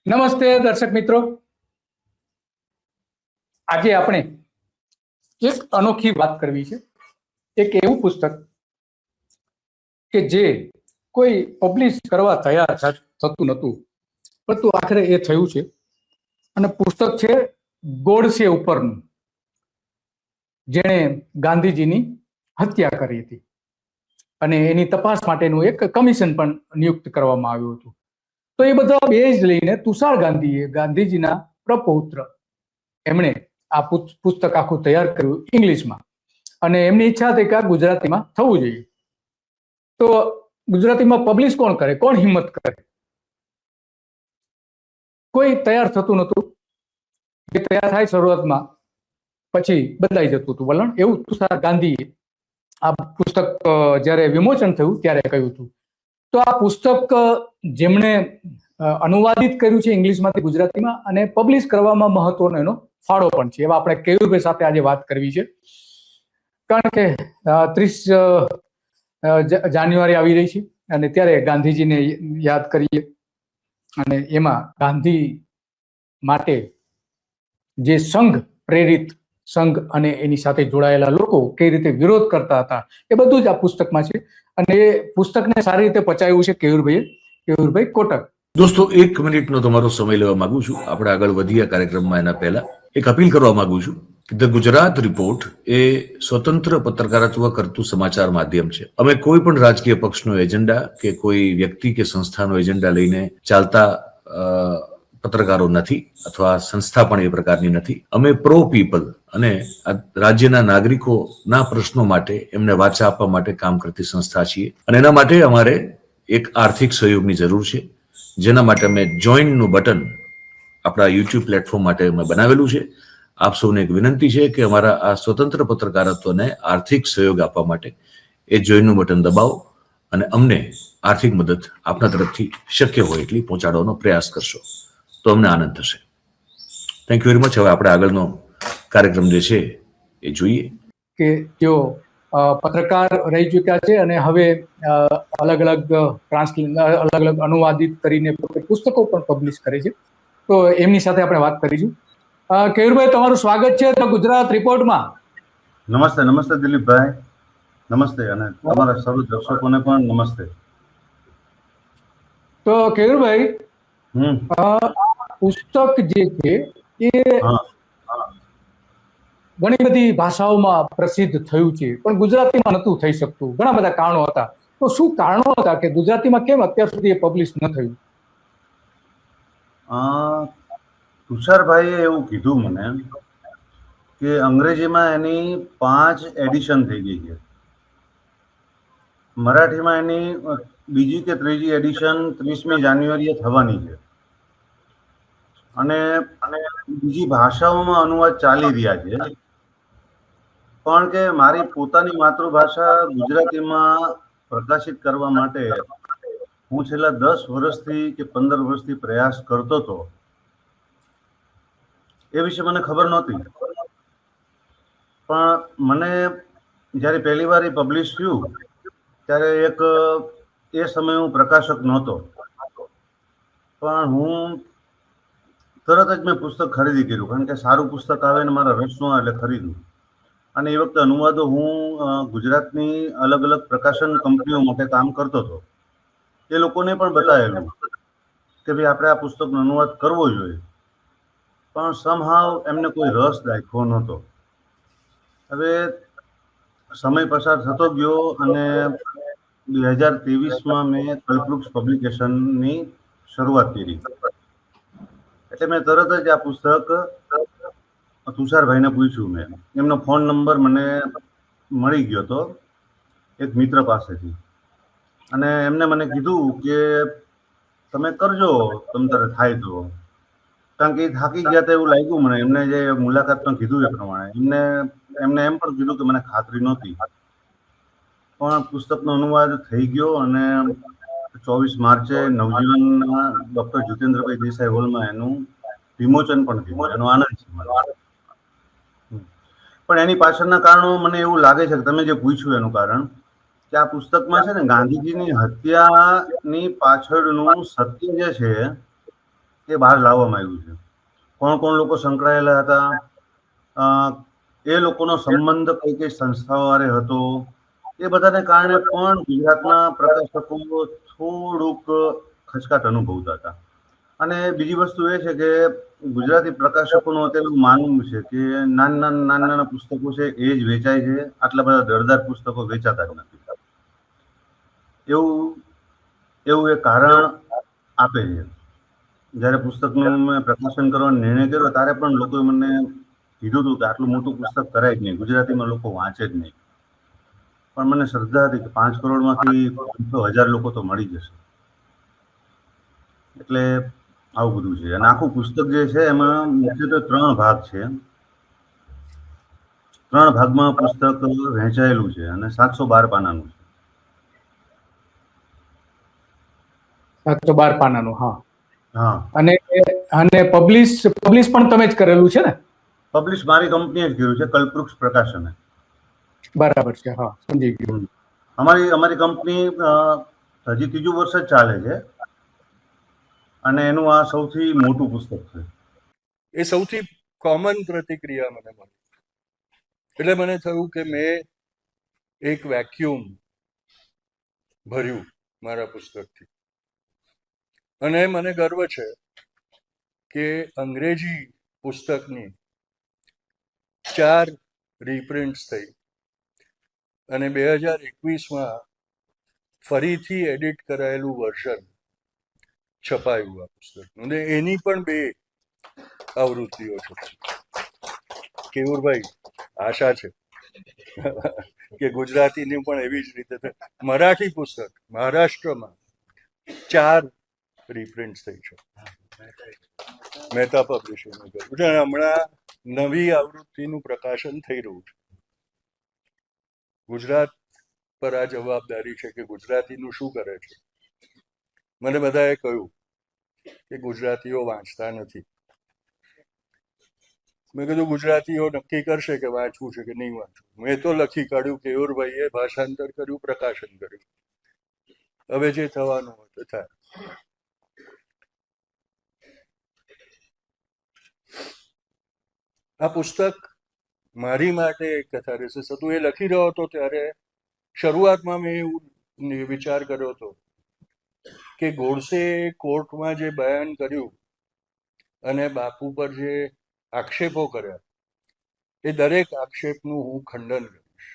નમસ્તે દર્શક મિત્રો, આજે આપણે એક અનોખી વાત કરવી છે. એક એવું પુસ્તક કે જે કોઈ પબ્લિશ કરવા તૈયાર થતું નહોતું, પરંતુ આખરે એ થયું છે. અને પુસ્તક છે ગોડસે ઉપરનું, જેણે ગાંધીજીની હત્યા કરી હતી અને એની તપાસ માટેનું એક કમિશન પણ નિયુક્ત કરવામાં આવ્યું હતું. તો એ બધા બેઝ લઈને તુષાર ગાંધીએ, ગાંધીજીના પ્રપૌત્ર, એમણે આ પુસ્તક આખું તૈયાર કર્યું ઇંગ્લિશમાં. અને એમની ઈચ્છા હતી કે આ ગુજરાતીમાં થવું જોઈએ. તો ગુજરાતીમાં પબ્લિશ કોણ કરે, કોણ હિંમત કરે? કોઈ તૈયાર થતું નહોતું. જે તૈયાર થાય શરૂઆતમાં, પછી બદલાઈ જતું હતું વલણ. એવું તુષાર ગાંધીએ આ પુસ્તક જ્યારે વિમોચન થયું ત્યારે કહ્યું હતું. તો આ પુસ્તક જેમણે અનુવાદિત કર્યું છે ઇંગ્લિશમાંથી ગુજરાતીમાં અને પબ્લિશ કરવામાં મહત્વનો એનો ફાળો પણ છે. એવા આપણે કેયુરભાઈ સાથે આજે વાત કરવી છે, કારણ કે 30 જાન્યુઆરી આવી રહી છે અને ત્યારે ગાંધીજીને યાદ કરીએ. અને એમાં ગાંધી માટે જે સંઘ પ્રેરિત સંઘ અને એની સાથે જોડાયેલા લોકો કઈ રીતે વિરોધ કરતા હતા એ બધું જ આ પુસ્તકમાં છે. અને એ પુસ્તકને સારી રીતે પચાવ્યું છે કેયુરભાઈ કોટક. દોસ્તો, 1 મિનિટનો તમારો સમય લેવા માંગુ છું. આપણે આગળ વધીએ કાર્યક્રમમાં એના પહેલા એક અપીલ કરવા માંગુ છું કે ધ ગુજરાત રિપોર્ટ એ સ્વતંત્ર પત્રકારત્વ કરતું સમાચાર માધ્યમ છે. અમે કોઈ પણ રાજકીય પક્ષનો એજન્ડા કે કોઈ વ્યક્તિ કે સંસ્થાનો એજન્ડા લઈને ચાલતા પત્રકારો નથી, અથવા સંસ્થા પણ એ પ્રકારની નથી. અમે પ્રો પીપલ અને રાજ્યના નાગરિકોના પ્રશ્નો માટે એમને વાચા આપવા માટે કામ કરતી સંસ્થા છીએ. અને એના માટે અમારે એક આર્થિક સહયોગની જરૂર છે, જેના માટે અમે જોઈનનું બટન આપણા યુટ્યુબ પ્લેટફોર્મ માટે અમે બનાવેલું છે. આપ સૌને એક વિનંતી છે કે અમારા આ સ્વતંત્ર પત્રકારત્વને આર્થિક સહયોગ આપવા માટે એ જોઈનનું બટન દબાવો અને અમને આર્થિક મદદ આપના તરફથી શક્ય હોય એટલી પહોંચાડવાનો પ્રયાસ કરશો તો અમને આનંદ થશે. Thank you very much. હવે આપણે આગળનો કાર્યક્રમ જે છે એ જોઈએ. કે તેઓ પત્રકાર રહી ચૂક્યા છે અને હવે અલગ અલગ અનુવાદિત કરીને પુસ્તકો પણ પબ્લિશ કરે છે. તો એમની સાથે આપણે વાત કરીશું. કેયુરભાઈ, તમારું સ્વાગત છે તો ગુજરાત રિપોર્ટમાં. નમસ્તે. નમસ્તે દિલીપભાઈ, નમસ્તે. અને તમારા સર્વ દર્શકોને પણ નમસ્તે. તો કેયુરભાઈ, પુસ્તક જે છે એ ઘણી બધી ભાષાઓમાં પ્રસિદ્ધ થયું છે, પણ ગુજરાતીમાં નહોતું થઈ શકતું. ઘણા બધા કારણો હતા. તો શું કારણો હતા કે ગુજરાતીમાં કેમ અત્યાર સુધી એ પબ્લિશ ન થયું? તુષારભાઈએ એવું કીધું મને કે અંગ્રેજીમાં એની 5 એડિશન થઈ ગઈ છે. મરાઠીમાં એની બીજી કે ત્રીજી એડિશન 30મી જાન્યુઆરીએ થવાની છે. અને બીજી ભાષાઓમાં અનુવાદ ચાલી રહ્યા છે. પણ કે મારી પોતાની માતૃભાષા ગુજરાતીમાં પ્રકાશિત કરવા માટે હું છેલ્લા 10 વર્ષથી કે 15 વર્ષથી પ્રયાસ કરતો હતો. એ વિશે મને ખબર નહોતી. પણ મને જ્યારે પહેલી વાર એ પબ્લિશ થયું ત્યારે એ સમયે હું પ્રકાશક નહોતો, પણ હું તરત જ મેં પુસ્તક ખરીદી કર્યું, કારણ કે સારું પુસ્તક આવે ને મારા રસનું આવે એટલે ખરીદ્યું. અને એ વખતે અનુવાદો હું ગુજરાતની અલગ અલગ પ્રકાશન કંપનીઓ માટે કામ કરતો હતો. એ લોકોને પણ બતાવેલું કે ભાઈ આપણે આ પુસ્તકનો અનુવાદ કરવો જોઈએ, પણ સમહાવ એમને કોઈ રસ દાખ્યો નહોતો. હવે સમય પસાર થતો ગયો અને 2023માં મેં કલ્પવૃક્ષ પબ્લિકેશનની શરૂઆત કરી. એટલે મેં તરત જ આ પુસ્તક તુષારભાઈને પૂછ્યું. મેં એમનો ફોન નંબર મને મળી ગયો હતો એક મિત્ર પાસેથી, અને એમને મને કીધું કે તમે કરજો, તમ તારે થાય તો. કારણ કે એ થાકી ગયા હતા એવું લાગ્યું મને. એમને જે મુલાકાતમાં કીધું એ પ્રમાણે એમને એમ પણ કીધું કે મને ખાતરી નહોતી. પણ પુસ્તકનો અનુવાદ થઈ ગયો અને 24 માર્ચે નવજીવનના ડૉક્ટર જીતેન્દ્રભાઈ દેસાઈ હોલમાં એનું વિમોચન પણ થયું. એનો આનંદ છે મને. પણ એની પાછળના કારણો મને એવું લાગે છે કે તમે જે પૂછ્યું એનું કારણ કે આ પુસ્તકમાં છે ને ગાંધીજીની હત્યાની પાછળનું સત્ય જે છે એ બહાર લાવવામાં આવ્યું છે. કોણ કોણ લોકો સંકળાયેલા હતા, એ લોકોનો સંબંધ કઈ કઈ સંસ્થાઓ હારે હતો, એ બધાને કારણે પણ ગુજરાતના પ્રકાશકો થોડુંક ખચકાટ અનુભવતા હતા. અને બીજી વસ્તુ એ છે કે ગુજરાતી પ્રકાશકોનું અત્યારે માનવું છે કે નાના પુસ્તકો છે એ જ વેચાય છે, આટલા બધા દરદાર પુસ્તકો વેચાતા જ નથી. એવું એવું એક કારણ આપે છે. જ્યારે પુસ્તકનું મેં પ્રકાશન કરવાનો નિર્ણય કર્યો ત્યારે પણ લોકોએ મને કીધું હતું કે આટલું મોટું પુસ્તક કરાય જ નહીં, ગુજરાતીમાં લોકો વાંચે જ નહીં. પણ મને શ્રદ્ધા હતી કે 5 કરોડમાંથી 500,000 લોકો તો મળી જશે. એટલે આવું બધું છે. અને આખું પુસ્તક જે છે એમાં મુખ્યત્વે 3 ભાગ છે. 3 ભાગમાં પુસ્તક વહેંચાયેલું છે અને 712 પાનાનું છે. 712 પાનાનું, હા. હા, અને અને પબ્લિશ પણ તમે જ કરેલું છે ને? પબ્લિશ મારી કંપનીએ જ કર્યું છે, કલ્પવૃક્ષ પ્રકાશને. બરાબર છે, હા, સમજી ગયો. અમારી કંપની હજી 3જું વર્ષ જ ચાલે છે અને એનું આ સૌથી મોટું પુસ્તક છે. એ સૌથી કોમન પ્રતિક્રિયા મને મળી. એટલે મને થયું કે મેં એક વેક્યુમ ભર્યું મારા પુસ્તકથી. અને મને ગર્વ છે કે અંગ્રેજી પુસ્તકની 4 રીપ્રિન્ટ્સ થઈ અને 2021માં ફરીથી એડિટ કરાયેલું વર્ઝન છપાયું આ પુસ્તકનું. અને એની પણ 2 આવૃત્તિઓ છે. કેવુરભાઈ, આશા છે કે ગુજરાતીની પણ એવી જ રીતે થાય. મરાઠી પુસ્તક મહારાષ્ટ્રમાં 4 રીપ્રિન્ટ થઈ છે. મહેતા પબ્લિશિંગ હમણાં નવી આવૃત્તિનું પ્રકાશન થઈ રહ્યું છે. ગુજરાત પર આ જવાબદારી છે કે ગુજરાતીનું શું કરે છે. મને બધાએ કહ્યું કે ગુજરાતીઓ વાંચતા નથી. મેં કીધું ગુજરાતીઓ નક્કી કરશે કે વાંચવું છે કે નહીં વાંચવું. મેં તો લખી કાઢ્યું, કેયુરભાઈએ ભાષાંતર કર્યું, પ્રકાશન કર્યું. હવે જે થવાનું હોય તો થાય. આ પુસ્તક મારી માટે એક કેથારેસિસ હતું. એ લખી રહ્યો હતો ત્યારે શરૂઆતમાં મેં એવું વિચાર કર્યો હતો કે ગોડસે કોર્ટમાં જે બયાન કર્યું અને બાપુ પર જે આક્ષેપો કર્યા, એ દરેક આક્ષેપનું હું ખંડન કરીશ.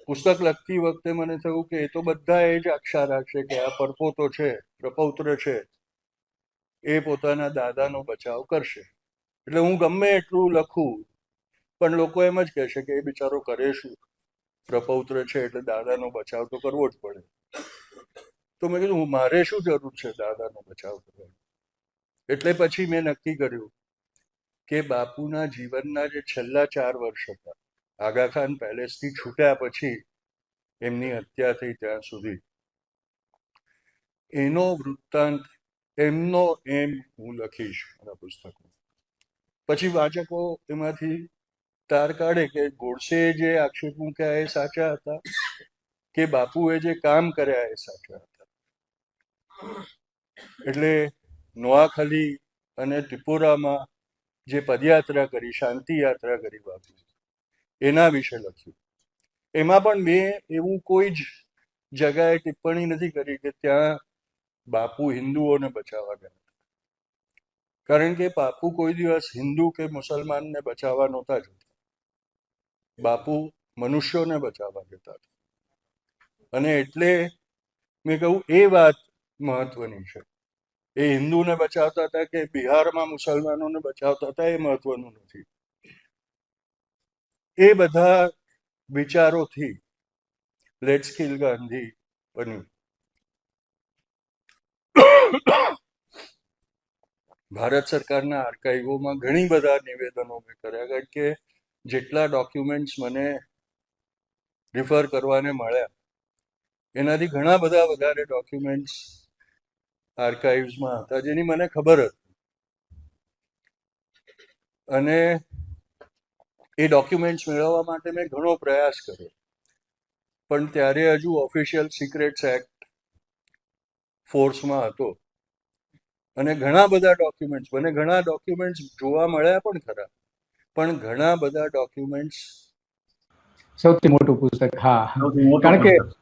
પુસ્તક લખતી વખતે મને થયું કે એ તો બધા એ જ આક્ષા રાખશે કે આ પરપોતો છે, પ્રપૌત્ર છે, એ પોતાના દાદાનો બચાવ કરશે. એટલે હું ગમે એટલું લખું પણ લોકો એમ જ કહેશે કે એ બિચારો કરે શું, પ્રપૌત્ર છે એટલે દાદાનો બચાવ તો કરવો જ પડે. તો મેં કીધું મારે શું જરૂર છે દાદાનો બચાવ કરવાની. એટલે પછી મેં નક્કી કર્યું કે બાપુના જીવનના જે છેલ્લા 4 વર્ષ હતા, આગાખાન પેલેસથી છૂટ્યા પછી એમની હત્યા થઈ ત્યાં સુધી, એનો વૃત્તાંત, એમનો એમ હું લખીશ મારા પુસ્તકમાં. પછી વાચકો એમાંથી તાર કાઢે કે ગોડસે જે આક્ષેપ મૂક્યા એ સાચા હતા કે બાપુએ જે કામ કર્યા એ સાચા હતા. એટલે નોઆખલી અને ત્રિપુરામાં જે પદયાત્રા કરી, શાંતિ યાત્રા કરી બાપુ, એના વિશે લખ્યું. એમાં પણ મેં એવું કોઈ જ જગાએ ટિપ્પણી નથી કરી કે ત્યાં બાપુ હિન્દુઓને બચાવવા ગયા. કારણ કે બાપુ કોઈ દિવસ હિન્દુ કે મુસલમાનને બચાવવા નહોતા જતા. બાપુ મનુષ્યોને બચાવવા જતા હતા. અને એટલે મેં કહ્યું એ વાત મહત્વની છે. એ હિન્દુને બચાવતા હતા કે બિહારમાં મુસલમાનોને બચાવતા હતા એ મહત્વનું નથી. એ બધા વિચારોથી લેટ્સ કિલ ગાંધી બન્યું. ભારત સરકારના આર્કાઇવોમાં ઘણી બધા નિવેદનો મેં કર્યા, કારણ કે જેટલા ડોક્યુમેન્ટ્સ મને રિફર કરવાને મળ્યા એનાથી ઘણા બધા વધારે ડોક્યુમેન્ટ્સ આર્કાઇવ્સમાં હતા જેની મને ખબર હતી. અને એ ડોક્યુમેન્ટ્સ મેળવવા માટે મેં ઘણો પ્રયાસ કર્યો, પણ ત્યારે હજુ ઓફિશિયલ સિક્રેટ્સ એક્ટ ફોર્સમાં હતો અને ઘણા બધા ડોક્યુમેન્ટ્સ, મને ઘણા ડોક્યુમેન્ટ્સ જોવા મળ્યા પણ ખરા, પણ ઘણા બધા ડોક્યુમેન્ટ્સ સૌથી મોટું પુસ્તક, હા. સૌથી મોટું કારણ કે પુસ્તક.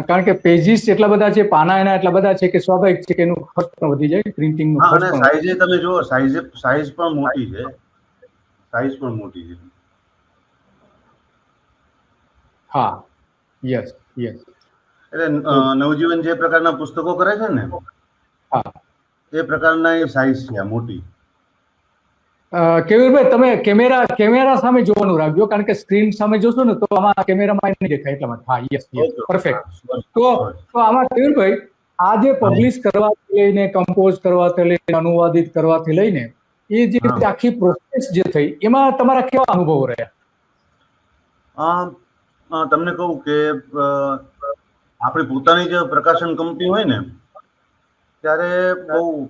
કારણ કે પેજીસ એટલા બધા છે, પાના એના એટલા બધા છે કે સ્વાભાવિક છે કે એનું ખર્ચ પણ વધી જાય, પ્રિન્ટિંગ નો હા, ખર્ચ અને પણ સાઈઝે તમે જુઓ, સાઈઝ પણ મોટી છે, સાઈઝ પણ મોટી છે. હા, યસ યસ. એટલે નવજીવન જે પ્રકારના પુસ્તકો કરે છે ને, હા. એ પ્રકારના એ સાઈઝ છે આ મોટી. કેવીરભાઈ, તમે કેમેરા સામે જોવાનું રાખજો, કારણ કે સ્ક્રીન સામે જોશો ને તો આમાં કેમેરામાં નહીં દેખાય, એટલા માટે. હા, yes yes, okay, perfect. Sorry. તો આમાં કેવીરભાઈ, આ જે પબ્લિશ કરવાથી લઈને, કમ્પોઝ કરવાથી લઈને, અનુવાદિત કરવાથી લઈને, એ જે હા, આખી પ્રોસેસ જે થઈ, એમાં તમારા કેવા અનુભવો રહ્યા? તમને કહું કે આપણી પોતાની જે પ્રકાશન કંપની હોય ને, ત્યારે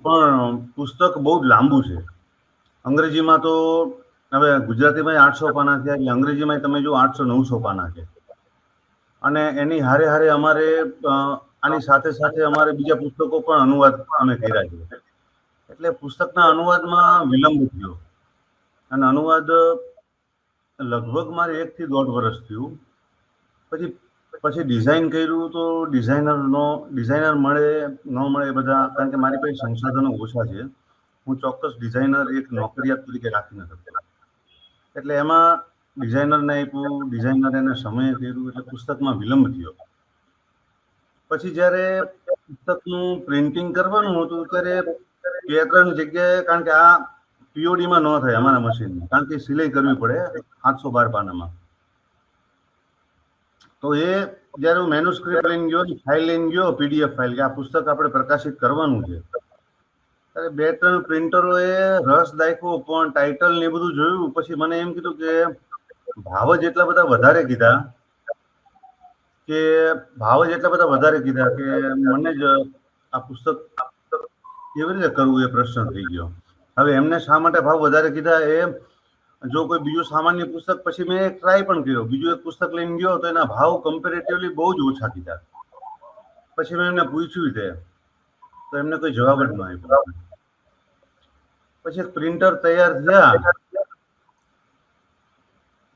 પણ પુસ્તક બહુ જ લાંબુ છે. અંગ્રેજીમાં તો હવે ગુજરાતીમાં 800 પાના થયા, એટલે અંગ્રેજીમાં તમે જો 800-900 પાના છે. અને એની હારે હારે અમારે આની સાથે સાથે અમારે બીજા પુસ્તકો પણ અનુવાદ અમે કર્યા છે. એટલે પુસ્તકના અનુવાદમાં વિલંબ થયો, અને અનુવાદ લગભગ મારે 1 થી 1.5 વર્ષ થયું. પછી ડિઝાઇન કર્યું, તો ડિઝાઇનર મળે ન મળે એ બધા, કારણ કે મારી પાસે સંસાધનો ઓછા છે. હું ચોક્કસ ડિઝાઇનર એક નોકરિયાત તરીકે રાખી ન શકતો. એટલે એમાં ડિઝાઇનરને આપ્યું, ડિઝાઇનર એને સમય કર્યું, એટલે પુસ્તકમાં વિલંબ થયો. પછી જ્યારે પુસ્તકનું પ્રિન્ટિંગ કરવાનું હતું, ત્યારે 2-3 જગ્યાએ, કારણ કે આ પીઓડીમાં ન થાય અમારા મશીનમાં, કારણ કે સિલાઈ કરવી પડે 712 પાનામાં. તો એ જ્યારે હું મેન્યુસ્ક્રિપ્ટ લઈને ગયો, ફાઇલ લઈને ગયો, પીડીએફ ફાઇલ, કે આ પુસ્તક આપણે પ્રકાશિત કરવાનું છે, ત્યારે 2-3 પ્રિન્ટરોએ રસ દાખ્યો, પણ ટાઇટલ ને એ બધું જોયું પછી મને એમ કીધું કે ભાવ જ એટલા બધા વધારે કીધા કે મને જ આ પુસ્તક કેવી રીતે કરવું એ પ્રશ્ન થઈ ગયો. હવે એમને શા માટે ભાવ વધારે કીધા, એ જો કોઈ બીજું સામાન્ય પુસ્તક, પછી મેં એક ટ્રાય પણ કર્યો, બીજું એક પુસ્તક લઈને ગયો તો એના ભાવ કમ્પેરેટિવલી બહુ જ ઓછા કીધા. પછી મેં એમને પૂછ્યું તો એમને કોઈ જવાબ જ ન આપ્યો. પછી એક પ્રિન્ટર તૈયાર થયા,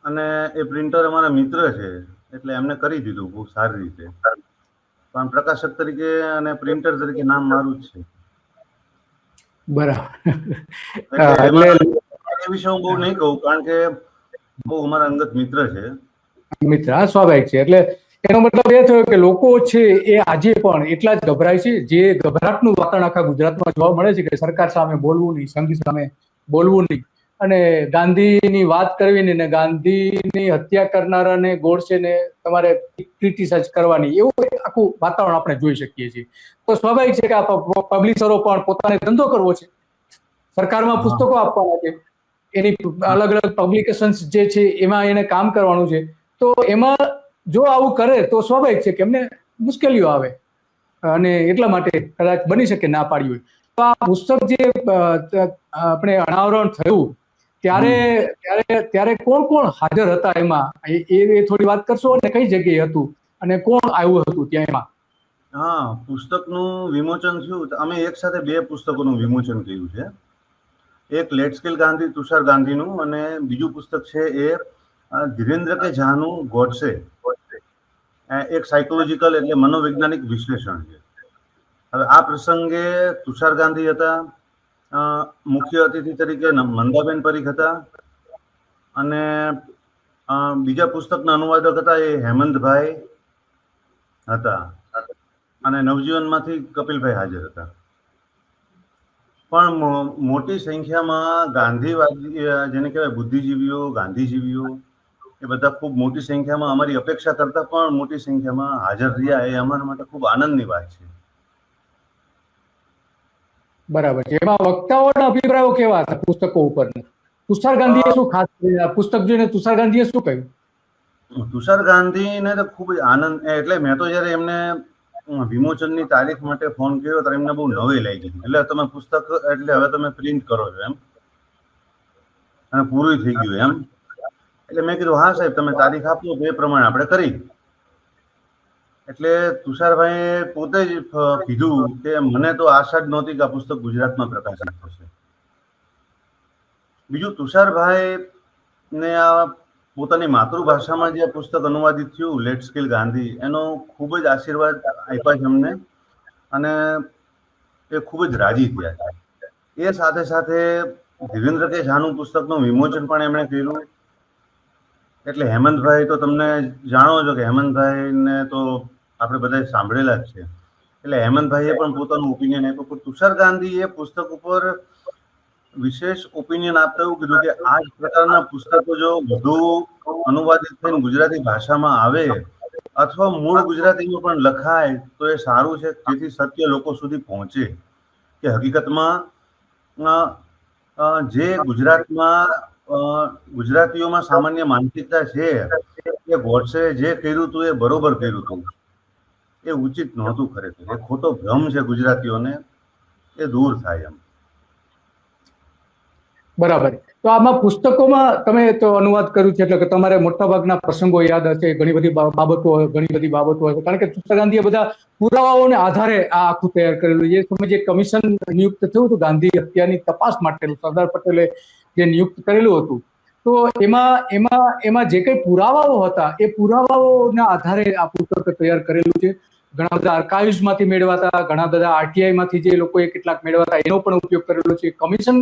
અને એ પ્રિન્ટર અમારા મિત્ર છે, એટલે એમને કરી દીધું બહુ સારી રીતે. પણ પ્રકાશક તરીકે અને પ્રિન્ટર તરીકે નામ મારું જ છે. બરાબર. એટલે એટલે એ વિશે હું બહુ નહીં કહું, કારણ કે બહુ અમારા અંગત મિત્ર છે. મિત્ર, હા, સ્વાભાવિક છે. એટલે એનો મતલબ એ થયો કે લોકો છે એ આજે પણ એટલા જ ગભરાય છે, જે ગભરાટનું વાતાવરણ આખા ગુજરાતમાં જોવા મળે છે, કે સરકાર સામે બોલવું નહીં, સંઘ સામે બોલવું નહીં, અને ગાંધીની વાત કરવી નહીં, ને ગાંધીની હત્યા કરનારાને, ગોડસેને તમારે ક્રિટિસાઇઝ કરવાની, એવું આખું વાતાવરણ આપણે જોઈ શકીએ છીએ. તો સ્વાભાવિક છે કે આ પબ્લિશરો પણ પોતાને ધંધો કરવો છે, સરકારમાં પુસ્તકો આપવાના છે, એની અલગ અલગ પબ્લિકેશન્સ જે છે એમાં એને કામ કરવાનું છે. તો એમાં જો આવું કરે તો સ્વાભાવિક છે કે એમને મુશ્કેલીઓ આવે, અને એટલા માટે કદાચ બની શકે ના પાડી હોય. તો આ પુસ્તક જે આપણે અનાવરણ થયું ત્યારે કોણ કોણ હાજર હતા એમાં, એ થોડી વાત કરશો, અને કઈ જગ્યાએ હતું, અને કોણ આવ્યું હતું ત્યાં એમાં? હા, પુસ્તકનું વિમોચન થયું, અમે એક સાથે 2 પુસ્તકોનું વિમોચન કર્યું છે. એક લેટ સ્કિલ ગાંધી, તુષાર ગાંધીનું, અને બીજું પુસ્તક છે એ ધીરેન્દ્ર કે ઝાનું, ગોડસે. એક સાયકોલોજીકલ, એટલે મનોવૈજ્ઞાનિક વિશ્લેષણ છે. હવે આ પ્રસંગે તુષાર ગાંધી હતા, મુખ્ય અતિથિ તરીકે મંદાબેન પરીખ હતા, અને બીજા પુસ્તકના અનુવાદક હતા એ હેમંતભાઈ હતા, અને નવજીવનમાંથી કપિલભાઈ હાજર હતા. પણ મોટી સંખ્યામાં ગાંધીવાદી, જેને કહેવાય બુદ્ધિજીવીઓ, ગાંધીજીવીઓ, એ બધા ખૂબ મોટી સંખ્યામાં, અમારી અપેક્ષા કરતાં પણ મોટી સંખ્યામાં હાજર રહ્યા, એ અમારા માટે ખૂબ આનંદની વાત છે. બરાબર છે. એમાં વક્તાઓના અભિપ્રાયો કેવા હતા પુસ્તકો ઉપર? તુષાર ગાંધીએ શું ખાસ પુસ્તક જોઈને તુષાર ગાંધીએ શું કહ્યું? તુષાર ગાંધીને તો ખૂબ જ આનંદ, એટલે મેં તો જ્યારે એમને વિમોચનની તારીખ માટે ફોન કર્યો ત્યારે એમને બહુ નવાઈ લાગી હતી. એટલે તમે પુસ્તક, એટલે હવે તમે પ્રિન્ટ કરો છો એમ, અને પૂરું થઈ ગયું એમ. એટલે મેં કીધું હા સાહેબ, તમે તારીખ આપો તો એ પ્રમાણે આપણે કરી. એટલે તુષારભાઈએ પોતે જ કીધું કે મને તો આશા જ નહોતી કે આ પુસ્તક ગુજરાતમાં પ્રકાશિત થશે. બીજું, તુષારભાઈ ને આ પોતાની માતૃભાષામાં જે પુસ્તક અનુવાદિત થયું લેટ સ્કિલ ગાંધી, એનો ખૂબ જ આશીર્વાદ આપ્યા છે અમને અને એ ખૂબ જ રાજી થયા છે. એ સાથે સાથે ધીરેન્દ્ર કે ઝાનું પુસ્તકનું વિમોચન પણ એમણે કર્યું. એટલે હેમંતભાઈ તો તમને જાણો છો કે હેમંતભાઈને તો આપણે બધા સાંભળેલા જ છે. એટલે હેમંતભાઈએ પણ પોતાનું ઓપિનિયન આપ્યું. પણ તુષાર ગાંધી એ પુસ્તક ઉપર વિશેષ ઓપિનિયન આપતા એવું કીધું કે આ જ પ્રકારના પુસ્તકો જો વધુ અનુવાદિત થઈને ગુજરાતી ભાષામાં આવે અથવા મૂળ ગુજરાતીમાં પણ લખાય તો એ સારું છે, જેથી સત્ય લોકો સુધી પહોંચે. કે હકીકતમાં જે ગુજરાતીઓમાં સામાન્ય માનસિકતા છે કે ગોડસે જે કર્યું હતું એ બરોબર કર્યું હતું, એ ઉચિત નહોતું ખરેખર, એ ખોટો ભ્રમ છે ગુજરાતીઓને, એ દૂર થાય એમ. બરાબર. તો આમાં પુસ્તકોમાં તમે તો અનુવાદ કર્યું છે એટલે કે તમારે મોટાભાગના પ્રસંગો યાદ હશે, ઘણી બધી બાબતો હશે, કારણ કે તુષાર ગાંધીએ બધા પુરાવાઓને આધારે આ આખું તૈયાર કરેલું. એ સમય જે કમિશન નિયુક્ત થયું હતું ગાંધી હત્યાની તપાસ માટે, સરદાર પટેલે જે નિયુક્ત કરેલું હતું, તો એમાં જે કઈ પુરાવાઓ હતા એ પુરાવાઓના આધારે આ પુસ્તક તૈયાર કરેલું છે. ઘણા બધા આર્કાઇવ્સમાંથી મેળવાતા, ઘણા બધા આરટીઆઈમાંથી જે લોકોએ કેટલાક મેળવાતા એનો પણ ઉપયોગ કરેલો છે. કમિશન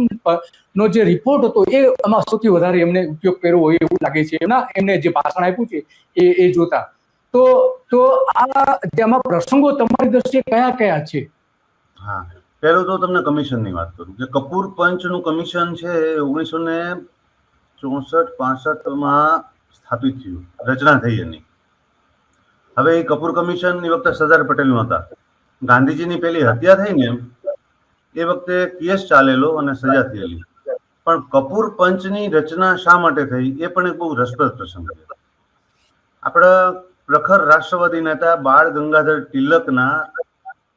નો જે રિપોર્ટ હતો એ આમાં સૌથી વધારે એમને ઉપયોગ કર્યો હોય એવું લાગે છે, એમને જે ભાષણ આપ્યું છે એ જોતા. તો આ જેમાં પ્રસંગો તમારી દ્રષ્ટિએ કયા કયા છે? હા, પહેલું તો તમને કમિશનની વાત કરું કે કપૂર પંચનું કમિશન છે 1964-65માં સ્થાપિત થયું, રચના થઈ એની. હવે એ કપૂર કમિશન એ વખતે સરદાર પટેલ હતા. ગાંધીજીની પેલી હત્યા થઈ ને એ વખતે કેસ ચાલેલો અને સજા થયેલી. પણ કપૂર પંચની રચના શા માટે થઈ એ પણ એક બહુ રસપ્રદ પ્રસંગ છે. આપણા પ્રખર રાષ્ટ્રવાદી નેતા બાળ ગંગાધર તિલકના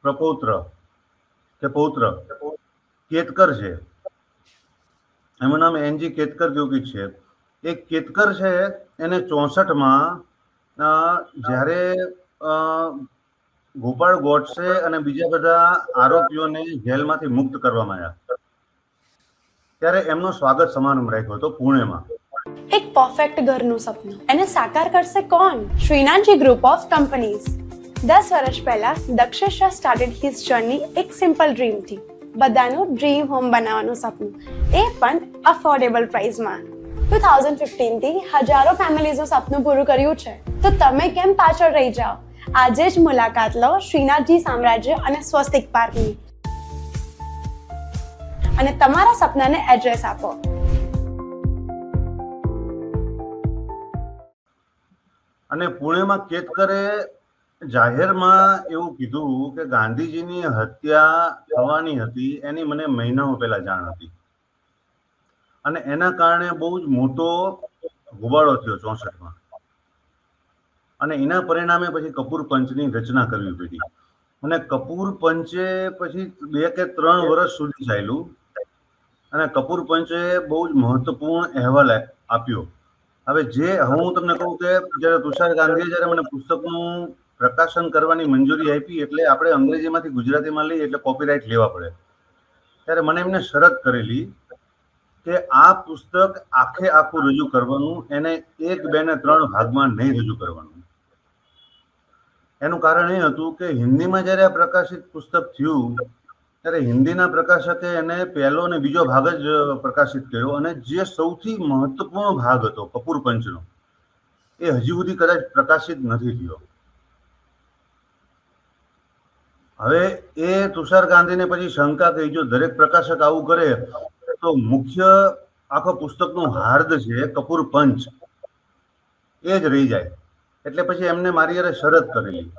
પ્રપૌત્ર કે પૌત્ર કેતકર છે, એનું નામ એનજી કેતકર કેવું છે. એ કેતકર છે એને 64માં જ્યારે ગોપાળ ગોડસે અને બીજા બધા આરોપીઓને જેલમાંથી મુક્ત કરવામાં આવ્યા ત્યારે એમનો સ્વાગત સમારંભ રાખ્યો હતો પુણેમાં. એક પરફેક્ટ ઘરનું સપનું એને સાકાર કરશે કોણ? Shrinathji group of companies. 10 વર્ષ પહેલા દક્ષેશ સ્ટાર્ટેડ હિઝ જર્ની એક સિમ્પલ ડ્રીમ થી. બધાનું ડ્રીમ હોમ બનાવવાનું સપનું, એ પણ અફોર્ડેબલ પ્રાઇસમાં. 2015 થી હજારો ફેમિલીઝનું સપનું પૂરું કર્યું છે, તો તમે કેમ પાછળ રહી જાઓ? આજે જ મુલાકાત લો શ્રીનાથજી સામ્રાજ્ય અને સ્વસ્તિક પાર્કની અને તમારા સપનાને એડ્રેસ આપો. અને પુણેમાં કેતકરે જાહેરમાં એવું કીધું કે ગાંધીજીની હત્યા થવાની હતી એની મને મહિનાઓ પહેલા જાણ હતી અને એના કારણે બહુ જ મોટો હોબાળો થયો 64માં અને એના પરિણામે પછી કપૂર પંચની રચના કરવી પડી. અને કપૂર પંચે પછી 2 કે 3 વર્ષ સુધી ચાલ્યું અને કપૂર પંચે બહુ જ મહત્વપૂર્ણ અહેવાલ આપ્યો. હવે હું તમને કહું કે જ્યારે તુષાર ગાંધીએ જ્યારે મને પુસ્તકનું પ્રકાશન કરવાની મંજૂરી આપી, એટલે આપણે અંગ્રેજીમાંથી ગુજરાતીમાં લઈએ એટલે કોપીરાઇટ લેવા પડે, ત્યારે મને એમને શરત કરેલી કે આ પુસ્તક આખું રજૂ કરવાનું, એને 1, 2 ને 3 ભાગમાં નહીં રજૂ કરવાનું. એનું કારણ એ હતું કે હિન્દીમાં જ્યારે આ પ્રકાશિત પુસ્તક થયું ત્યારે હિન્દીના પ્રકાશકે એને પહેલો અને બીજો ભાગ જ પ્રકાશિત કર્યો અને જે સૌથી મહત્વપૂર્ણ ભાગ હતો કપૂર પંચનો એ હજી સુધી કદાચ પ્રકાશિત નથી થયો. હવે એ તુષાર ગાંધીને પછી શંકા કહી, જો દરેક પ્રકાશક આવું કરે તો મુખ્ય આખો પુસ્તકનું હાર્દ છે કપૂર પંચ એ જ રહી જાય. એટલે પછી એમને મારી યારે શરત કરેલી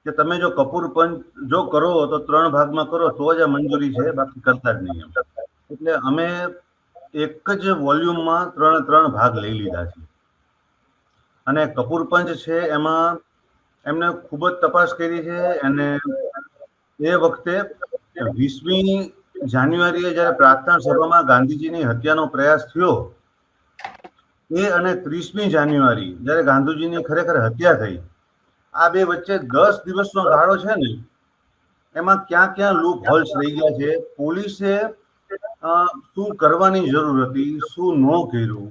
કે તમે જો કપૂર પંચ જો કરો તો 3 ભાગમાં કરો તો જ આ મંજૂરી છે, બાકી કરતા જ નહીં એમ. એટલે અમે એક જ વોલ્યુમમાં 3 ભાગ લઈ લીધા છે. અને કપૂર પંચ છે એમાં એમને ખૂબ જ તપાસ કરી છે. અને એ વખતે 20મી જાન્યુઆરીએ જ્યારે પ્રાર્થના સભામાં ગાંધીજીની હત્યાનો પ્રયાસ થયો એ અને 30મી જાન્યુઆરી જ્યારે ગાંધીજીની ખરેખર હત્યા થઈ આ બે વચ્ચે 10 દિવસનો ગાળો છે ને, એમાં ક્યાં ક્યાં લૂપ હોલ્સ રહી ગયા છે, પોલીસે શું કરવાની જરૂર હતી, શું ન કર્યું,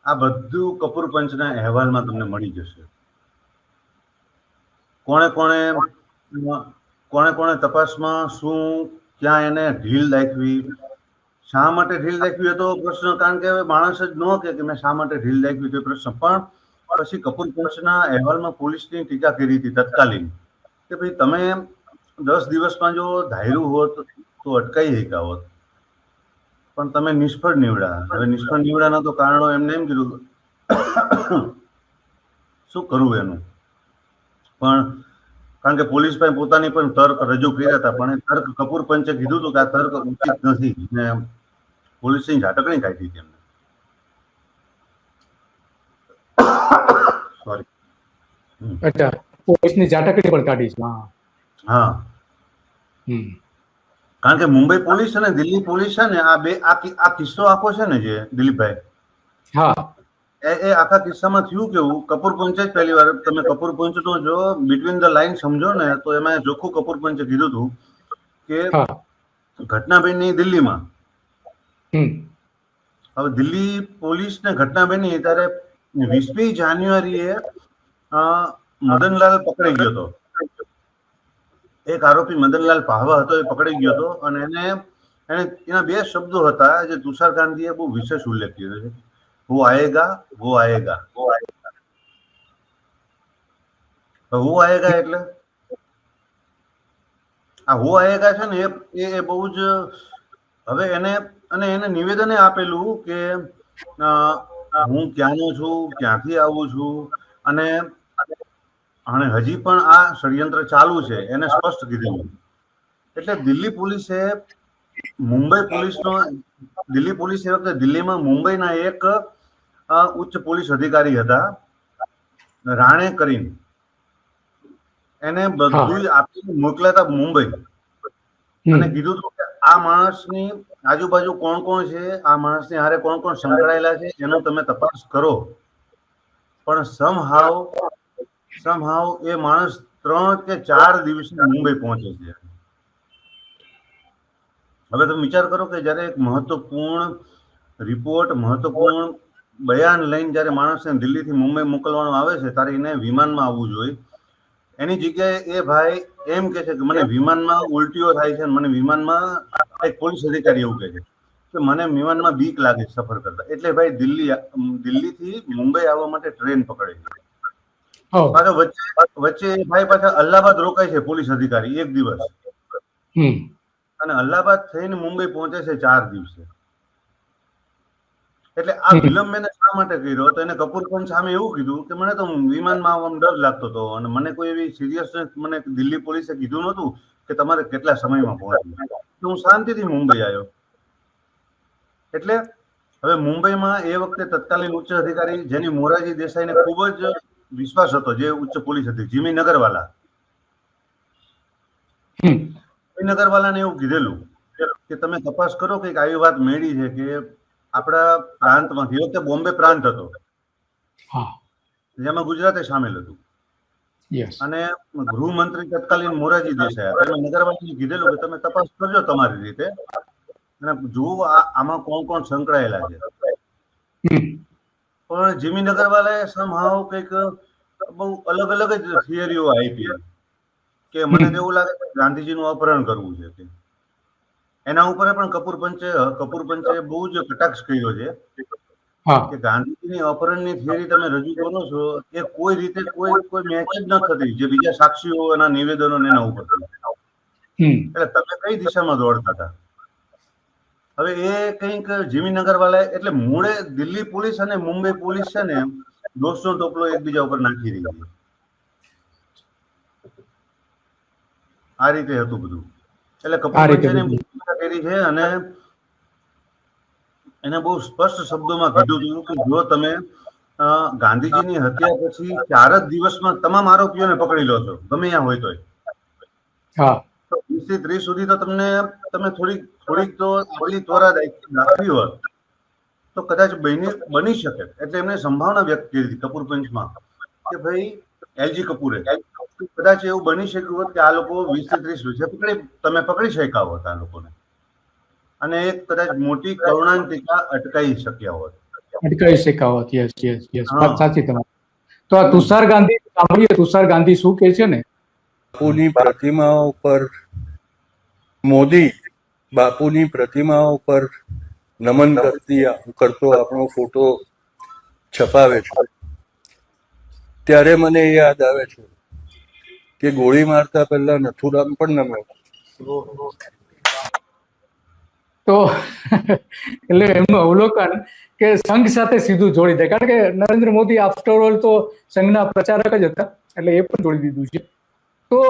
આ બધું કપૂર પંચના અહેવાલમાં તમને મળી જશે. કોણે કોણે તપાસમાં શું ક્યાં એને ઢીલ દાખવી, શા માટે ઢીલ દાખવી હતો પ્રશ્ન, કારણ કે હવે માણસ જ ન કે મેં શા માટે ઢીલ દાખવી તો પ્રશ્ન. પણ પછી કપૂર પંચના અહેવાલમાં પોલીસની ટીકા કરી હતી તત્કાલીન કે ભાઈ તમે 10 દિવસમાં જો ધાર્યું હોત તો અટકાઈ શક્યા હોત, પણ તમે નિષ્ફળ નીવડ્યા. હવે નિષ્ફળ નીવડ્યાના તો કારણો એમને એમ કીધું શું કરવું એનું. પણ કારણ કે પોલીસ પાસે પોતાની પણ તર્ક રજૂ કર્યા હતા, પણ એ તર્ક કપૂર પંચે કીધું હતું કે આ તર્ક ઉચિત નથી ને પોલીસની ઝાટકણી કાઢી હતી એમને. સોરી. અચ્છા, પોલીસની ઝાટકડી પણ કાઢી છે. હા, કારણ કે મુંબઈ પોલીસ અને દિલ્હી પોલીસ છે ને, આ બે આ કિસ્સો આખો છે ને જે દિલીપભાઈ, હા, એ આખા કિસ્સામાં થયું કેવું, કપૂર પંચે જ પહેલી વાર, તમે કપૂર પંચનો જો બિટવીન ધ લાઈન સમજો ને તો એમાં ચોખ્ખું કપૂર પંચે કીધું હતું કે ઘટના બની દિલ્હીમાં. હવે દિલ્હી પોલીસને ઘટના બની ત્યારે 20મી જાન્યુઆરીએ મદનલાલ પકડાઈ ગયો હતો. એક આરોપી મદનલાલ પાહવા હતો, એ પકડાઈ ગયો હતો અને એના બે શબ્દો હતા જે તુષાર ગાંધીએ બહુ વિશેષ ઉલ્લેખ કર્યો છે, વો આયેગા વો આયેગા. વો આયેગા એટલે આ વો આયેગા છે ને એ બહુ જ, હવે એને નિવેદને આપેલું કે હું ક્યાંનો છું, ક્યાંથી આવું છું, અને હજી પણ આ ષડયંત્ર ચાલુ છે એને સ્પષ્ટ કીધેલું. એટલે દિલ્હી પોલીસે એ વખતે દિલ્હીમાં મુંબઈના એક ઉચ્ચ પોલીસ અધિકારી હતા રાણે કરીને, એને બધું આપી મોકલ્યા હતા મુંબઈ અને કીધું હતું કે આ માણસની આજુબાજુ કોણ કોણ છે, આ માણસની હારે કોણ કોણ સંકળાયેલા છે એનો તમે તપાસ કરો. પણ સમહાવ એ માણસ 3 કે 4 દિવસે મુંબઈ પહોંચે છે. હવે તમે વિચાર કરો કે જયારે એક મહત્વપૂર્ણ રિપોર્ટ, મહત્વપૂર્ણ બયાન લઈને જયારે માણસને દિલ્હીથી મુંબઈ મોકલવાનો આવે છે ત્યારે એને વિમાનમાં આવવું જોઈએ. એની જગ્યાએ એ ભાઈ એમ કે છે કે મને વિમાનમાં ઉલટીઓ થાય છે, મને વિમાનમાં, એક પોલીસ અધિકારી એવું કહે છે કે મને વિમાનમાં બીક લાગે છે સફર કરતા. એટલે ભાઈ દિલ્હીથી મુંબઈ આવવા માટે ટ્રેન પકડે છે. પાછો વચ્ચે ભાઈ પાછા અલ્હાબાદ રોકાય છે પોલીસ અધિકારી એક દિવસ, અને અલ્હાબાદ થઈને મુંબઈ પહોંચે છે 4 દિવસે. એટલે આ વિલંબ એને શા માટે કર્યો તો એને કપૂર પંચ સામે એવું કીધું કે મને તો વિમાનમાં આવવામાં ડર લાગતો હતો અને મને કોઈ એવી સિરિયસનેસ મને દિલ્હી પોલીસે કીધું નહોતું કે તમારે કેટલા સમયમાં પહોંચવું, તો હું શાંતિથી મુંબઈ આવ્યો. એટલે હવે મુંબઈમાં એ વખતે તત્કાલીન ઉચ્ચ અધિકારી જેની મોરારજી દેસાઈને ખૂબ જ વિશ્વાસ હતો, જે ઉચ્ચ પોલીસ અધિકારી જીમી નગરવાલાને એવું કીધેલું કે તમે તપાસ કરો કે આવી વાત મેળી છે કે આપણા પ્રાંતમાંથી, એ વખતે બોમ્બે પ્રાંત હતો જેમાં ગુજરાતે સામેલ હતું, અને ગૃહમંત્રી તત્કાલીન મોરારજી દેસાઈ હતા. નગરવાલાને કીધેલું કે તમે તપાસ કરજો તમારી રીતે અને જુઓ આમાં કોણ કોણ સંકળાયેલા છે. પણ જીમી નગરવાલાએ સમહાવ કંઈક બહુ અલગ અલગ જ થિયરીઓ આપી કે મને એવું લાગે કે ગાંધીજીનું અપહરણ કરવું છે કે એના ઉપર પણ કપૂર પંચે બહુ જ કટાક્ષ કર્યો છે કે ગાંધીજીની અપહરણની થિયરી તમે રજૂ કરો છો એ કોઈ રીતે કોઈ મેચ જ ન થતી જે બીજા સાક્ષીઓ એના નિવેદનો એના ઉપર. એટલે તમે કઈ દિશામાં દોડતા હતા? હવે એ કંઈક જીમી નગરવાલા, એટલે મૂળે દિલ્હી પોલીસ અને મુંબઈ પોલીસ છે ને દોષનો ટોપલો એકબીજા ઉપર નાખી રહી છે. આ રીતે હતું બધું. એટલે કપૂર પંચે કરી છે અને એને બહુ સ્પષ્ટ શબ્દોમાં કીધું હતું કે જો તમે ગાંધીજીની હત્યા પછી 4 જ દિવસમાં તમામ આરોપીઓને પકડી લો છો ગમે ત્યાં હોય તોય, 20 થી 30 સુધી તો તમે થોડીક તો આટલી ત્વરા દાખવી હોત તો કદાચ બની શકે. એટલે એમને સંભાવના વ્યક્ત કરી હતી કપૂર પંચમાં કે ભાઈ એલજી કપૂરે. કદાચ એવું બની શક્યું હોત કે આ લોકો 20 થી 30 વર્ષે તમે પકડી શક્યા હોત આ લોકોને, અને એક કદાચ મોટી કરુણાંતિકા અટકાઈ શક્યા હોત. અટકાવી શકાવત. યસ યસ યસ, હા. વાત સાચી તમારી. તો આ તુષાર ગાંધી સાંભળીએ, તુષાર ગાંધી શું કહે છે ને, બાપુની પ્રતિમા ઉપર મોદી બાપુની પ્રતિમા ઉપર નમન કરતો આપણો ફોટો છપાવે છે, ત્યારે મને એ યાદ આવે છે કે ગોળી મારતા પહેલા નથુરામ પણ નમ્યો. તો એટલે એમનું અવલોકન કે સંઘ સાથે સીધું જોડી દે, કારણ કે નરેન્દ્ર મોદી આફ્ટર ઓલ તો સંઘના પ્રચારક જ હતા, એટલે એ પણ જોડી દીધું છે. તો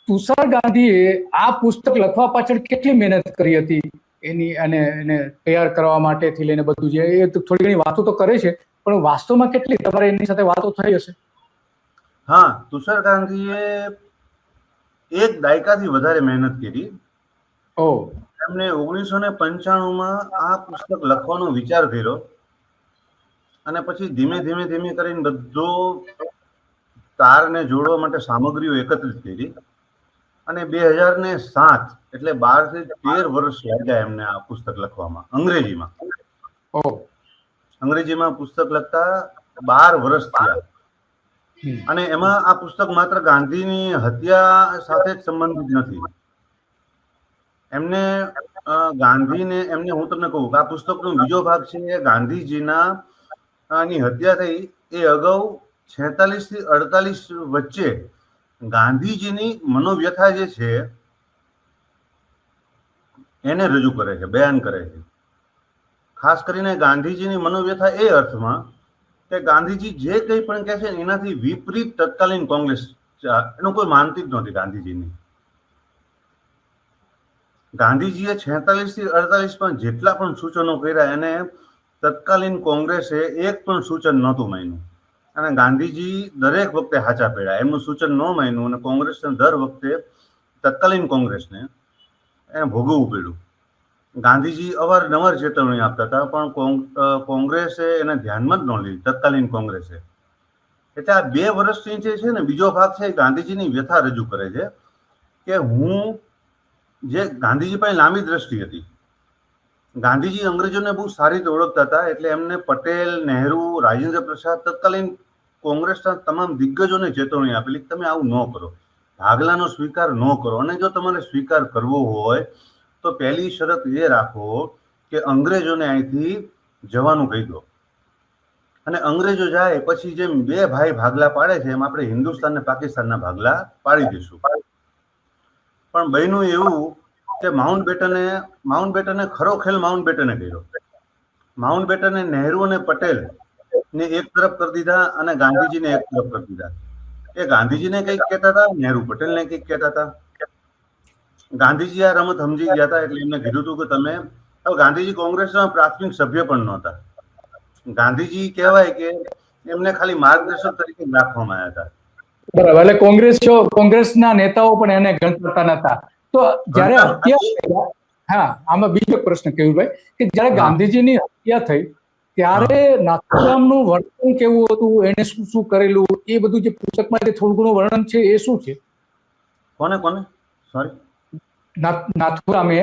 તુષાર ગાંધીએ આ પુસ્તક લખવા પાછળ કેટલી મહેનત કરી હતી એની, અને એને તૈયાર કરવા માટેથી લઈને બધું જે, એ તો થોડી ઘણી વાતો તો કરે છે, પણ વાસ્તવમાં કેટલી તમારે એની સાથે વાતો થઈ હશે? હા, તુષાર ગાંધીએ 1 દાયકાથી વધારે મહેનત કરી. એમને 1995માં આ પુસ્તક લખવાનો વિચાર કર્યો, અને પછી ધીમે ધીમે કરીને બધો તારને જોડવા માટે સામગ્રીઓ એકત્રિત કરી, અને 2007 એટલે 12 થી 13 વર્ષ લાગ્યા એમને આ પુસ્તક લખવામાં. અંગ્રેજીમાં પુસ્તક લખતા 12 વર્ષ થયા. અને એમાં આ પુસ્તક માત્ર ગાંધીની હત્યા સાથે જ સંબંધિત નથી. એમને હું તમને કહું કે આ પુસ્તકનો બીજો ભાગ છે ગાંધીજીના ની હત્યા થઈ એ અગાઉ 46 થી 48 વચ્ચે ગાંધીજીની મનોવ્યથા જે છે એને રજૂ કરે છે, બયાન કરે છે. ખાસ કરીને ગાંધીજીની મનોવ્યથા એ અર્થમાં કે ગાંધીજી જે કંઈ પણ કહે છે એનાથી વિપરીત તત્કાલીન કોંગ્રેસ એનું કોઈ માનતી જ નહોતી ગાંધીજીની. ગાંધીજીએ 46 થી 48માં જેટલા પણ સૂચનો કર્યા એને તત્કાલીન કોંગ્રેસે એક પણ સૂચન નહોતું માન્યું, અને ગાંધીજી દરેક વખતે હાચા પડ્યા. એમનું સૂચન ન માન્યું અને કોંગ્રેસને દર વખતે તત્કાલીન કોંગ્રેસને એને ભોગવવું પડ્યું. ગાંધીજી અવારનવાર ચેતવણી આપતા હતા, પણ કોંગ્રેસે એને ધ્યાનમાં જ ન લીધી, તત્કાલીન કોંગ્રેસે. એટલે આ 2 વર્ષની જે છે ને બીજો ભાગ છે, ગાંધીજીની વ્યથા રજૂ કરે છે કે જે ગાંધીજી પાસે લાંબી દ્રષ્ટિ હતી. ગાંધીજી અંગ્રેજોને બહુ સારી રીતે ઓળખતા હતા, એટલે એમને પટેલ, નહેરુ, રાજેન્દ્ર પ્રસાદ, તત્કાલીન કોંગ્રેસના તમામ દિગ્ગજોને ચેતવણી આપેલી, તમે આવું ન કરો, ભાગલાનો સ્વીકાર ન કરો, અને જો તમારે સ્વીકાર કરવો હોય તો પહેલી શરત એ રાખો કે અંગ્રેજોને અહીંથી જવાનું કહી દો, અને અંગ્રેજો જાય પછી જેમ 2 ભાઈ ભાગલા પાડે છે એમ આપણે હિન્દુસ્તાન ને પાકિસ્તાનના ભાગલા પાડી દઈશું. પણ બન્યું એવું કે માઉન્ટબેટને ખરો ખેલ માઉન્ટબેટને કર્યો. માઉન્ટબેટને નહેરુ અને પટેલ ને એક તરફ કરી દીધા, અને ગાંધીજીને એક તરફ કરી દીધા. એ ગાંધીજીને કંઈક કહેતા હતા, નહેરુ પટેલને કંઈક કહેતા હતા. ગાંધીજી આ રમત સમજી ગયા હતા, એટલે એમને કીધું હતું કે તમે, ગાંધીજી કોંગ્રેસના પ્રાથમિક સભ્ય પણ નહોતા. ગાંધીજી કહેવાય કે એમને ખાલી માર્ગદર્શક તરીકે રાખવામાં આવ્યા હતા. બરાબર, એટલે કોંગ્રેસના નેતાઓ પણ એને ગણતા નતા. તો જ્યારે હત્યા, હા, આમાં બીજો પ્રશ્ન કેવુભાઈ, કે જ્યારે ગાંધીજીની હત્યા થઈ ત્યારે નાથુરામનું વર્તન કેવું હતું, એને શું શું કરેલું, એ બધું જે પુસ્તકમાં જે થોડું ઘણું વર્ણન છે એ શું છે? કોને સોરી, નાથુરામે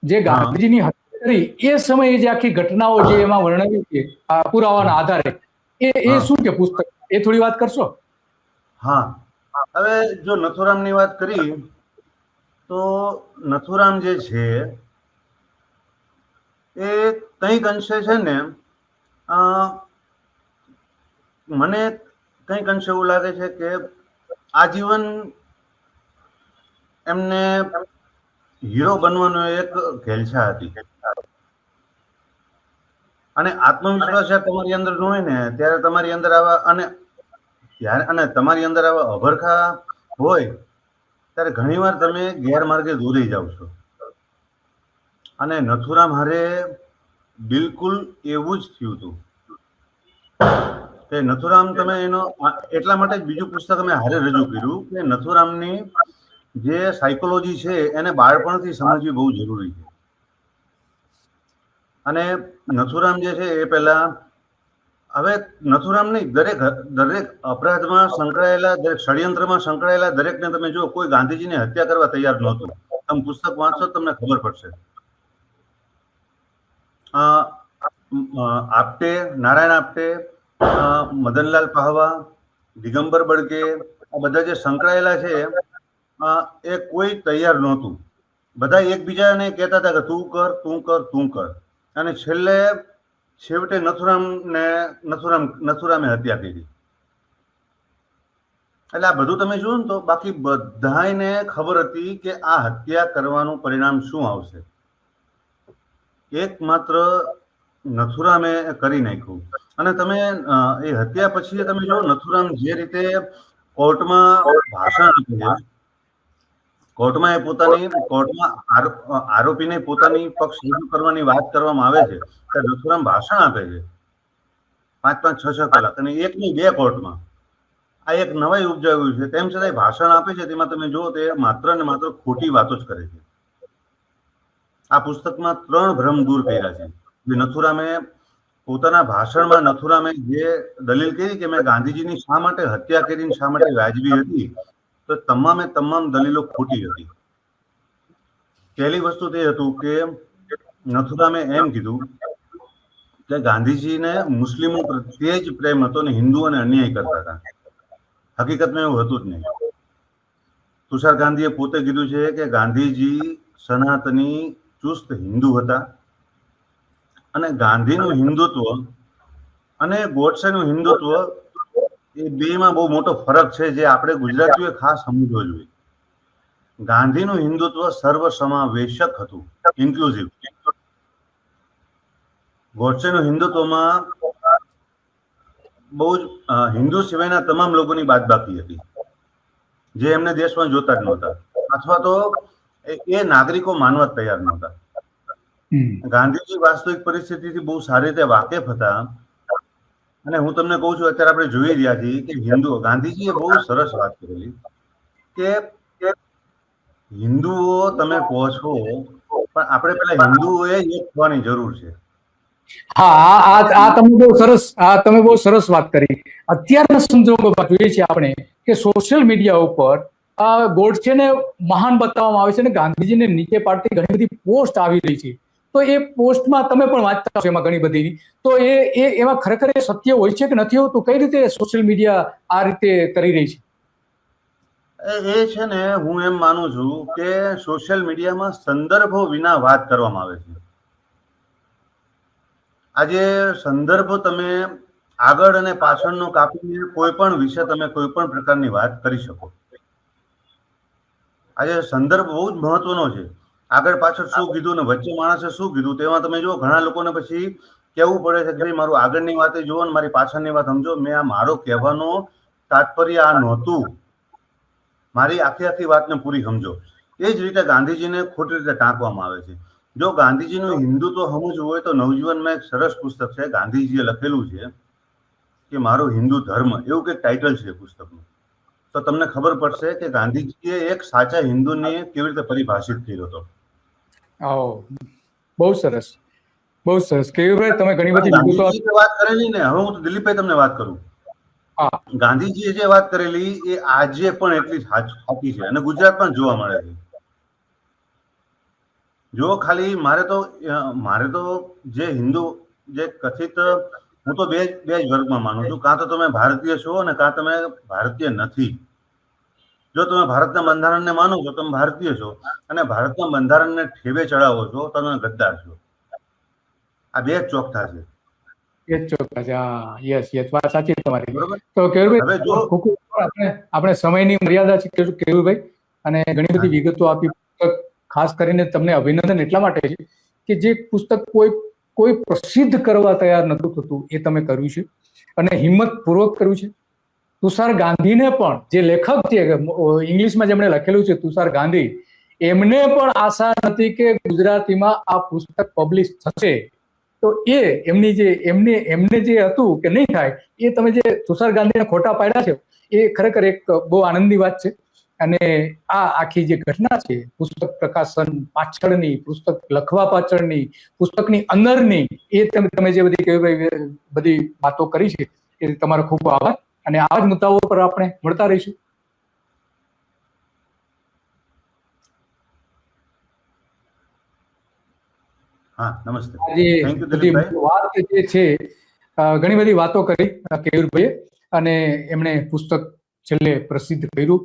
જે ગાંધીજીની હત્યા કરી એ સમયે જે આખી ઘટનાઓ જે એમાં વર્ણવી છે પુરાવાના આધારે, એ શું છે પુસ્તક, એ થોડી વાત કરશો? હા, હવે જો નથુરામની વાત કરી તો નથુરામ જે છે એ કંઈક અંશે છે ને, મને કંઈક અંશે એવું લાગે છે કે આજીવન એમને હીરો બનવાનો એક ઘેલછા હતી, અને આત્મવિશ્વાસ જ્યારે તમારી અંદર ન હોય ને ત્યારે તમારી અંદર તમારી અંદર આવા અભરખા હોય ત્યારે ઘણીવાર તમે ગેરમાર્ગે દોરી જાઓ છો. અને નથુરામ હારે બિલકુલ એવું જ થયું હતું કે નથુરામ, તમે એનો એટલા માટે જ બીજું પુસ્તક અમે હારે રજૂ કર્યું કે નથુરામની જે સાયકોલોજી છે એને બાળપણથી સમજવી બહુ જરૂરી છે. અને નથુરામ જે છે એ પહેલા હવે નથુરામ નહીં, દરેક અપરાધમાં સંકળાયેલા, દરેક ષડયંત્રમાં સંકળાયેલા દરેકને તમે જો, કોઈ ગાંધીજીની હત્યા કરવા તૈયાર નહોતું. તમે પુસ્તક વાંચો તમને ખબર પડશે. આપટે, નારાયણ આપટે, મદનલાલ પાહવા, દિગંબર બળગે, આ બધા જે સંકળાયેલા છે એ કોઈ તૈયાર નહોતું. બધા એકબીજાને કહેતા હતા કે તું કર, તું કર, તું કર. અને છેવટે નથુરામે હત્યા કરી. એટલે આ બધું તમે જુઓ ને તો બાકી બધાને ખબર હતી કે આ હત્યા કરવાનું પરિણામ શું આવશે. એકમાત્ર નથુરામે કરી નાખ્યું. અને તમે એ હત્યા પછી તમે જો નથુરામ જે રીતે કોર્ટમાં ભાષણ આપે છે, કોર્ટમાં આરોપીને પોતાની પક્ષ રજૂ કરવાની વાત કરવામાં આવે છે, ત્યારે નથુરામ ભાષણ આપે છે 5-5, 6-6 કલાક, અને એક નહીં 2 કોર્ટમાં. આ એક નવાઈ ઉપજાવ્યું છે. તેમ છતાં ભાષણ આપે છે તેમાં તમે જુઓ તે માત્ર ને માત્ર ખોટી વાતો જ કરે છે. આ પુસ્તકમાં 3 ભ્રમ દૂર કર્યા છે. જે નથુરામે પોતાના ભાષણમાં નથુરામે જે દલીલ કરી કે મેં ગાંધીજીની શા માટે હત્યા કરીને શા માટે વાજબી હતી, તો તમામ દલીલો ખોટી હતી. પહેલી વસ્તુ તે હતું કે નથુરામે એમ કીધું કે ગાંધીજીને મુસ્લિમો પ્રત્યે જ પ્રેમ હતો ને હિન્દુઓને અન્યાય કરતા હતા. હકીકતમાં એવું હતું જ નહીં. તુષાર ગાંધીએ પોતે કીધું છે કે ગાંધીજી સનાતની ચુસ્ત હિન્દુ હતા, અને ગાંધીનું હિન્દુત્વ અને ગોડસેનું હિન્દુત્વ એ બેમાં બહુ મોટો ફરક છે, જે આપણે ગુજરાતીઓએ ખાસ સમજવો જોઈએ. ગાંધીનું હિન્દુત્વ સર્વસમાવેશક હતું, ઇન્ક્લુઝિવ. ગોડસેનું હિન્દુત્વમાં બહુ જ હિન્દુ સિવાયના તમામ લોકોની બાદબાકી હતી, જે એમને દેશમાં જોતા જ નહોતા, અથવા તો એ નાગરિકો માનવા જ તૈયાર નહોતા. ગાંધીજી વાસ્તવિક પરિસ્થિતિથી બહુ સારી રીતે વાકેફ હતા. અને હું તમને કહું છું, અત્યારે આપણે જોઈ રહ્યા છીએ કે ગાંધીજીએ બહુ સરસ વાત કરેલી કે હિન્દુઓ તમે કહો છો, પણ આપણે પેલા હિન્દુઓએ એક થવાની જરૂર છે. હા, તમે બહુ સરસ વાત કરી. અત્યારના સંજોગોમાં જોઈએ છીએ આપણે કે સોશિયલ મીડિયા ઉપર ગોડસેને મહાન બતાવવામાં આવે છે અને ગાંધીજીને નીચે પાડતી ઘણી બધી પોસ્ટ આવી રહી છે. તો એ પોસ્ટમાં તમે પણ વાંચતા હશો એમાં ઘણી બધી, તો એમાં ખરેખર એ સત્ય હોય છે કે નથી હોતું? કઈ રીતે સોશિયલ મીડિયા આ રીતે કરી રહી છે? એ છે ને, હું એમ માનું છું કે સોશિયલ મીડિયામાં સંદર્ભો વિના વાત કરવામાં આવે છે. આજે સંદર્ભ તમે આગળ અને પાછળનો કાપીને કોઈ પણ વિશે તમે કોઈ પણ પ્રકારની વાત કરી શકો. આજે સંદર્ભ બહુ જ મહત્વનો છે. આગળ પાછળ શું કીધું ને વચ્ચે માણસે શું કીધું, તેમાં તમે જુઓ ઘણા લોકોને પછી કહેવું પડે છે કે ભાઈ મારું આગળની વાત જુઓ ને મારી પાછળની વાત સમજો. મારો કહેવાનો તાત્પર્ય આ નહોતું, મારી આખી વાતને પૂરી સમજો. એ જ રીતે ગાંધીજીને ખોટી રીતે ટાંકવામાં આવે છે. જો ગાંધીજીનું હિન્દુત્વ સમજવું હોય તો નવજીવનમાં એક સરસ પુસ્તક છે, ગાંધીજીએ લખેલું છે કે મારો હિન્દુ ધર્મ, એવું કંઈક ટાઇટલ છે પુસ્તકનું. તો તમને ખબર પડશે કે ગાંધીજીએ એક સાચા હિન્દુને કેવી રીતે પરિભાષિત કર્યો હતો. બહુ સરસ, બહુ સરસ. કેયુરભાઈ, તમે ઘણી બધી વાત કરેલી ને, હવે હું તો દિલીપભાઈ તમને વાત કરું. ગાંધીજીએ જે વાત કરેલી એ આજે પણ એટલી સાચી છે અને ગુજરાતમાં જોવા મળે છે. જો ખાલી મારે તો જે હિન્દુ જે કથિત, હું તો બે જ વર્ગમાં માનું છું. કાં તો તમે ભારતીય છો અને કાં તમે ભારતીય નથી. જો તમે ભારતના બંધારણને માનો છો તમે ભારતીય છો, અને ભારતના બંધારણને ઠેવે ચડાવો છો તમે ગદ્દાર છો. આ બે જ ચોખ્ખા છે. વાત સાચી તમારી. તો કેયુરભાઈ, આપણે સમયની મર્યાદા છે કેયુરભાઈ, અને ઘણી બધી વિગતો આપી. ખાસ કરીને તમને અભિનંદન એટલા માટે છે કે જે પુસ્તક કોઈ પ્રસિદ્ધ કરવા તૈયાર નતું થતું એ તમે કર્યું છે, અને હિંમત પૂર્વક કર્યું છે. તુષાર ગાંધીને પણ, જે લેખક છે ઇંગ્લિશમાં જેમણે લખેલું છે તુષાર ગાંધી, એમને પણ આશા નથી કે ગુજરાતીમાં આ પુસ્તક પબ્લિશ થશે. તો એમને જે હતું કે નહીં થાય, એ તમે જે તુષાર ગાંધીને ખોટા પાડ્યા છે, એ ખરેખર એક બહુ આનંદની વાત છે. અને આ આખી જે ઘટના છે પુસ્તક પ્રકાશન પાછળની, પુસ્તક લખવા પાછળની, પુસ્તકની અંદરની, એ તમે જે બધી વાતો કરી છે એ તમારો ખૂબ આભાર. અને આ જ મુદ્દાઓ પર આપણે મળતા રહીશું. હા, નમસ્તે. આજે થેન્ક યુ બધી દિલીપભાઈ. વાત જે છે ઘણી બધી વાતો કરી કેયુરભાઈએ, અને એમણે પુસ્તક છેલ્લે પ્રસિદ્ધ કર્યું.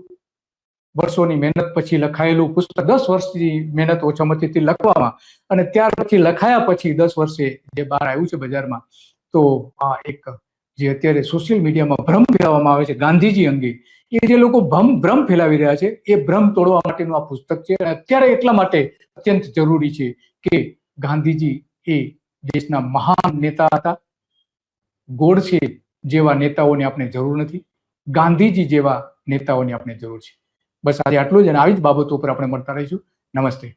વર્ષોની મહેનત પછી લખાયેલું પુસ્તક, 10 વર્ષની મહેનત ઓછામાં ઓછી લખવામાં, અને ત્યાર પછી લખાયા પછી 10 વર્ષે જે બહાર આવ્યું છે બજારમાં, તો આ એક જે અત્યારે સોશિયલ મીડિયામાં ભ્રમ ફેલાવવામાં આવે છે ગાંધીજી અંગે, એ જે લોકો ભ્રમ ફેલાવી રહ્યા છે એ ભ્રમ તોડવા માટેનું આ પુસ્તક છે. અને અત્યારે એટલા માટે અત્યંત જરૂરી છે કે ગાંધીજી એ દેશના મહાન નેતા હતા. ગોડસે જેવા નેતાઓની આપણે જરૂર નથી, ગાંધીજી જેવા નેતાઓની આપણે જરૂર છે. બસ આજે આટલું જ, અને આવી જ બાબતો પર આપણે મળતા રહીશું. નમસ્તે.